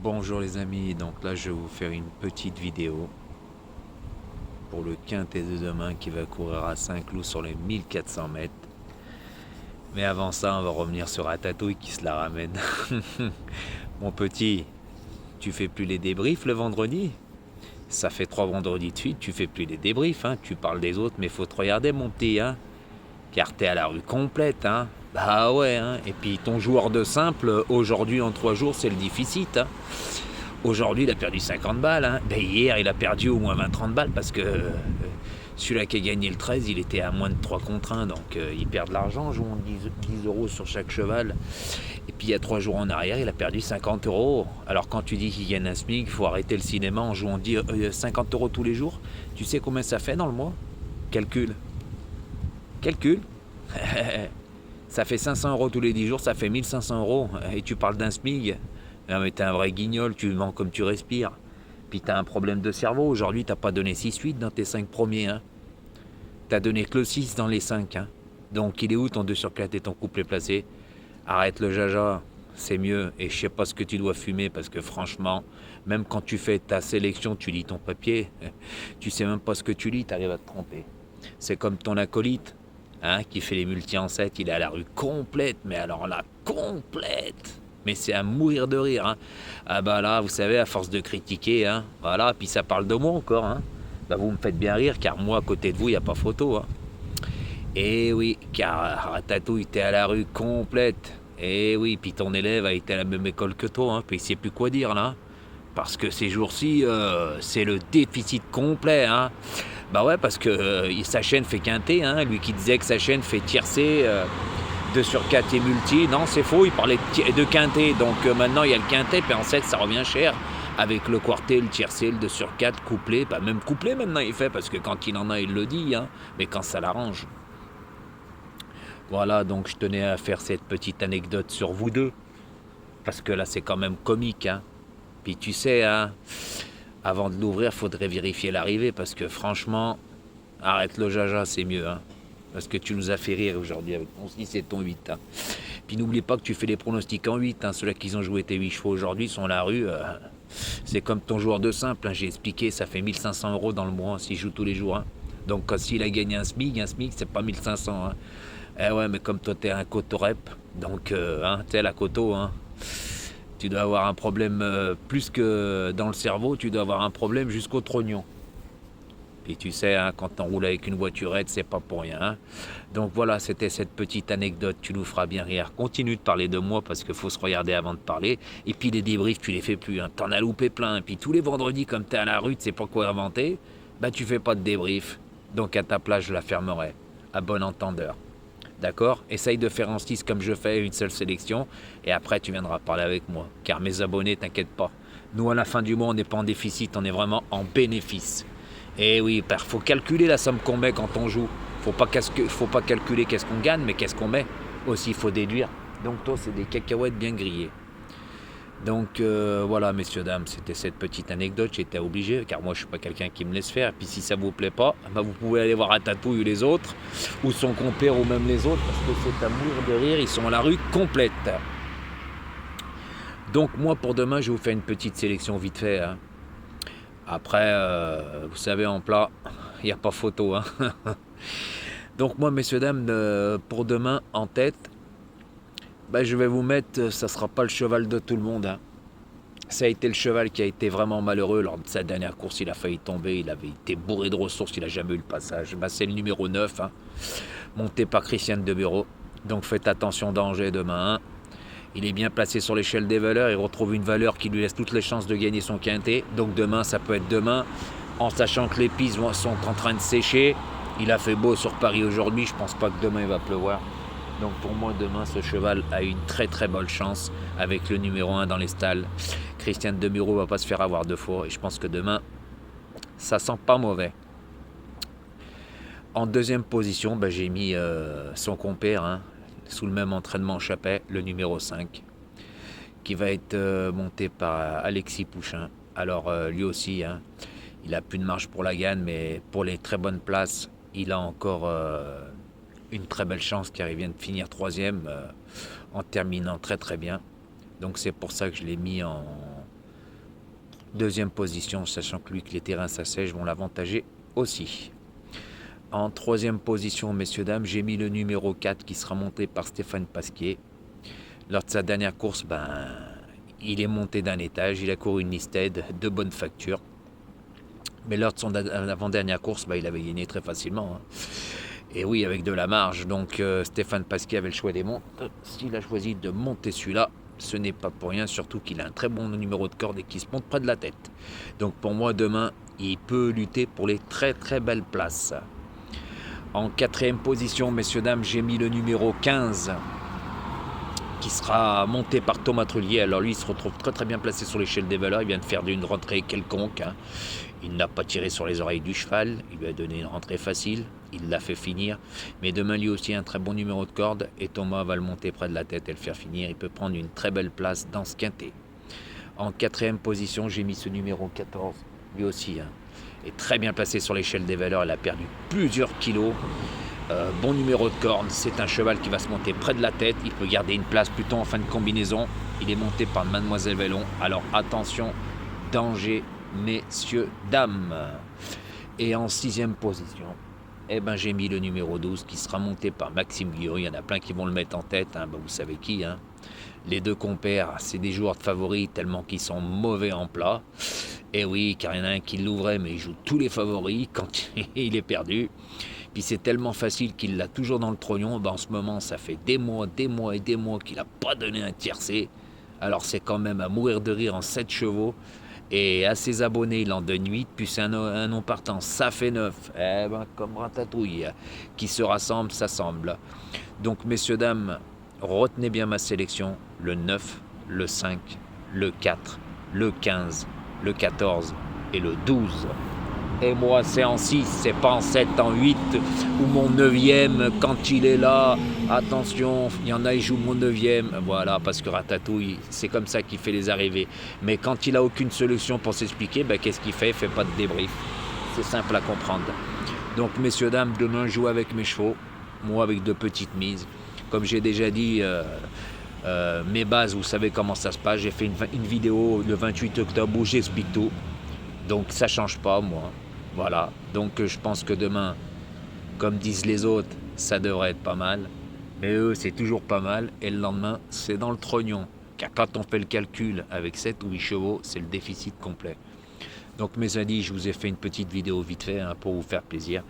Bonjour les amis, donc là je vais vous faire une petite vidéo pour le quintet de demain qui va courir à Saint-Cloud sur les 1400 mètres. Mais avant ça, on va revenir sur Ratatouille qui se la ramène. Mon petit, tu fais plus les débriefs le vendredi? Ça fait 3 vendredis de suite, tu fais plus les débriefs, hein. Tu parles des autres, mais faut te regarder mon petit, hein. Car t'es à la rue complète, hein. Bah ouais, hein. Et puis ton joueur de simple, aujourd'hui en 3 jours, c'est le déficit, hein. Aujourd'hui, il a perdu 50 balles. Hein. Ben, hier, il a perdu au moins 20-30 balles parce que celui-là qui a gagné le 13, il était à moins de 3 contre 1. Donc, il perd de l'argent, jouant 10 euros sur chaque cheval. Et puis, il y a 3 jours en arrière, il a perdu 50 euros. Alors, quand tu dis qu'il gagne un SMIC, il faut arrêter le cinéma en jouant 50 euros tous les jours. Tu sais combien ça fait dans le mois? Calcul. Calcul. Ça fait 500 euros tous les 10 jours, ça fait 1500 euros. Et tu parles d'un SMIC. Non mais t'es un vrai guignol, tu mens comme tu respires. Puis t'as un problème de cerveau. Aujourd'hui, t'as pas donné 6-8 dans tes 5 premiers. Hein. T'as donné que le 6 dans les 5. Hein. Donc il est où ton 2 sur 4 et ton couplet placé? Arrête le jaja, c'est mieux. Et je sais pas ce que tu dois fumer parce que franchement, même quand tu fais ta sélection, tu lis ton papier. Tu sais même pas ce que tu lis, t'arrives à te tromper. C'est comme ton acolyte. Hein, qui fait les multi en 7, il est à la rue complète, mais alors là, complète. Mais c'est à mourir de rire. Hein. Ah bah là, vous savez, à force de critiquer, hein, voilà, puis ça parle de moi encore. Hein. Bah vous me faites bien rire, car moi, à côté de vous, il n'y a pas photo. Hein. Et oui, car Ratatouille était à la rue complète. Et oui, puis ton élève a été à la même école que toi, hein, puis il sait plus quoi dire là. Parce que ces jours-ci, c'est le déficit complet. Hein. Bah ouais, parce que sa chaîne fait quintet. Hein. Lui qui disait que sa chaîne fait tiercé, 2 sur 4 et multi. Non, c'est faux, il parlait de quintet. Donc maintenant, il y a le quintet, puis en 7, ça revient cher. Avec le quartet, le tiercé, le 2 sur 4, couplé. Bah, même couplé maintenant, il fait, parce que quand il en a, il le dit. Hein. Mais quand ça l'arrange. Voilà, donc je tenais à faire cette petite anecdote sur vous deux. Parce que là, c'est quand même comique. Hein. Puis tu sais, hein, avant de l'ouvrir, faudrait vérifier l'arrivée. Parce que franchement, arrête le jaja, c'est mieux. Hein. Parce que tu nous as fait rire aujourd'hui avec ton 6 et ton 8. Hein. Puis n'oublie pas que tu fais les pronostics en 8. Hein. Ceux-là qui ont joué tes 8 chevaux aujourd'hui sont à la rue. C'est comme ton joueur de simple. Hein. J'ai expliqué, ça fait 1500 euros dans le mois s'il joue tous les jours. Hein. Donc s'il a gagné un SMIC, c'est pas 1500. Hein. Eh ouais, mais comme toi, t'es un cotorep. Donc, hein, t'es la coto. Hein. Tu dois avoir un problème plus que dans le cerveau. Tu dois avoir un problème jusqu'au trognon. Puis tu sais, hein, quand on roule avec une voiturette, c'est pas pour rien. Hein. Donc voilà, c'était cette petite anecdote, tu nous feras bien rire. Continue de parler de moi parce qu'il faut se regarder avant de parler. Et puis les débriefs, tu les fais plus. Hein. T'en as loupé plein. Et puis tous les vendredis, comme t'es à la rue, tu sais pas quoi inventer, bah tu fais pas de débrief. Donc à ta place, je la fermerai. À bon entendeur. D'accord? Essaye de faire en 6 comme je fais, une seule sélection. Et après, tu viendras parler avec moi. Car mes abonnés, t'inquiète pas. Nous, à la fin du mois, on n'est pas en déficit, on est vraiment en bénéfice. Et oui, il faut calculer la somme qu'on met quand on joue. Faut pas calculer qu'est-ce qu'on gagne, mais qu'est-ce qu'on met. Aussi, il faut déduire. Donc toi, c'est des cacahuètes bien grillées. Donc voilà, messieurs, dames, c'était cette petite anecdote. J'étais obligé, car moi, je suis pas quelqu'un qui me laisse faire. Et puis si ça vous plaît pas, bah, vous pouvez aller voir Ratatouille ou les autres, ou son compère, ou même les autres, parce que c'est à mourir de rire. Ils sont à la rue complète. Donc moi, pour demain, je vais vous faire une petite sélection vite fait. Hein. Après, vous savez, en plat, il n'y a pas photo. Hein. Donc moi, messieurs, dames, pour demain, en tête, bah, je vais vous mettre, ça ne sera pas le cheval de tout le monde. Hein. Ça a été le cheval qui a été vraiment malheureux lors de sa dernière course. Il a failli tomber, il avait été bourré de ressources, il n'a jamais eu le passage. Bah, c'est le numéro 9, hein, monté par Christiane de Bureau. Donc faites attention, danger demain. Hein. Il est bien placé sur l'échelle des valeurs, il retrouve une valeur qui lui laisse toutes les chances de gagner son quintet. Donc demain, ça peut être demain, en sachant que les pistes sont en train de sécher. Il a fait beau sur Paris aujourd'hui, je pense pas que demain il va pleuvoir. Donc pour moi, demain, ce cheval a une très très bonne chance avec le numéro 1 dans les stalles. Christiane Demuro va pas se faire avoir 2 fois et je pense que demain, ça sent pas mauvais. En deuxième position, bah, j'ai mis son compère, hein, sous le même entraînement Chappet, le numéro 5, qui va être monté par Alexis Pouchin. Alors lui aussi, hein, il a plus de marge pour la gagne, mais pour les très bonnes places, il a encore une très belle chance car il vient de finir 3e en terminant très très bien. Donc c'est pour ça que je l'ai mis Deuxième position, sachant que lui, que les terrains s'assèchent, vont l'avantager aussi. En troisième position, messieurs, dames, j'ai mis le numéro 4 qui sera monté par Stéphane Pasquier. Lors de sa dernière course, il est monté d'un étage, il a couru une listed de bonne facture. Mais lors de son avant-dernière course, il avait gagné très facilement. Et oui, avec de la marge. Donc Stéphane Pasquier avait le choix des montes. S'il a choisi de monter celui-là, ce n'est pas pour rien, surtout qu'il a un très bon numéro de corde et qu'il se monte près de la tête. Donc pour moi, demain, il peut lutter pour les très très belles places. En quatrième position, messieurs, dames, j'ai mis le numéro 15 qui sera monté par Thomas Trullier. Alors lui, il se retrouve très très bien placé sur l'échelle des valeurs. Il vient de faire une rentrée quelconque. Il n'a pas tiré sur les oreilles du cheval. Il lui a donné une rentrée facile. Il l'a fait finir. Mais demain, lui aussi, un très bon numéro de corde. Et Thomas va le monter près de la tête et le faire finir. Il peut prendre une très belle place dans ce quintet. En quatrième position, j'ai mis ce numéro 14. Lui aussi, est très bien placé sur l'échelle des valeurs. Il a perdu plusieurs kilos. Bon numéro de corde. C'est un cheval qui va se monter près de la tête. Il peut garder une place plutôt en fin de combinaison. Il est monté par Mademoiselle Vallon. Alors attention, danger, messieurs, dames. Et en sixième position, j'ai mis le numéro 12 qui sera monté par Maxime Guillot. Il y en a plein qui vont le mettre en tête. Vous savez qui. Les deux compères, c'est des joueurs de favoris tellement qu'ils sont mauvais en plat. Et oui, car il y en a un qui l'ouvrait, mais il joue tous les favoris quand il est perdu. Puis c'est tellement facile qu'il l'a toujours dans le trognon. En ce moment, ça fait des mois qu'il n'a pas donné un tiercé. Alors c'est quand même à mourir de rire en 7 chevaux. Et à ses abonnés, il en donne 8, puis c'est un non partant, ça fait 9. Comme Ratatouille, qui se rassemble, s'assemble. Donc messieurs, dames, retenez bien ma sélection. Le 9, le 5, le 4, le 15, le 14 et le 12. Et moi, c'est en 6, c'est pas en 7, en 8, ou mon 9e, quand il est là, attention, il y en a, ils jouent mon 9e, voilà, parce que Ratatouille, c'est comme ça qu'il fait les arrivées. Mais quand il a aucune solution pour s'expliquer, qu'est-ce qu'il fait? Il fait pas de débrief. C'est simple à comprendre. Donc, messieurs, dames, demain, je joue avec mes chevaux, moi avec de petites mises. Comme j'ai déjà dit, mes bases, vous savez comment ça se passe. J'ai fait une vidéo le 28 octobre où j'explique tout. Donc, ça change pas, moi. Voilà, donc je pense que demain, comme disent les autres, ça devrait être pas mal. Mais eux, c'est toujours pas mal. Et le lendemain, c'est dans le trognon. Car quand on fait le calcul avec 7 ou 8 chevaux, c'est le déficit complet. Donc mes amis, je vous ai fait une petite vidéo vite fait pour vous faire plaisir.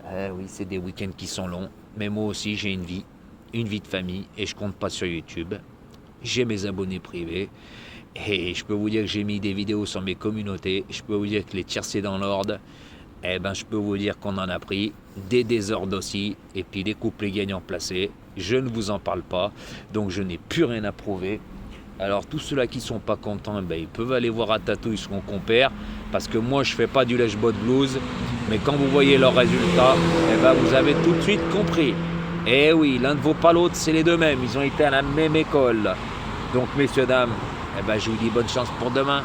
Oui, c'est des week-ends qui sont longs. Mais moi aussi, j'ai une vie de famille. Et je compte pas sur YouTube. J'ai mes abonnés privés. Et je peux vous dire que j'ai mis des vidéos sur mes communautés. Je peux vous dire que les tiercés dans l'ordre, je peux vous dire qu'on en a pris des désordres aussi. Et puis les couplets gagnants placés, je ne vous en parle pas. Donc je n'ai plus rien à prouver. Alors tous ceux-là qui ne sont pas contents, ils peuvent aller voir Ratatouille, son compère. Parce que moi, je ne fais pas du lèche-bot blues. Mais quand vous voyez leurs résultats, vous avez tout de suite compris. Et oui, l'un ne vaut pas l'autre, c'est les deux mêmes. Ils ont été à la même école. Donc messieurs, dames, je vous dis bonne chance pour demain.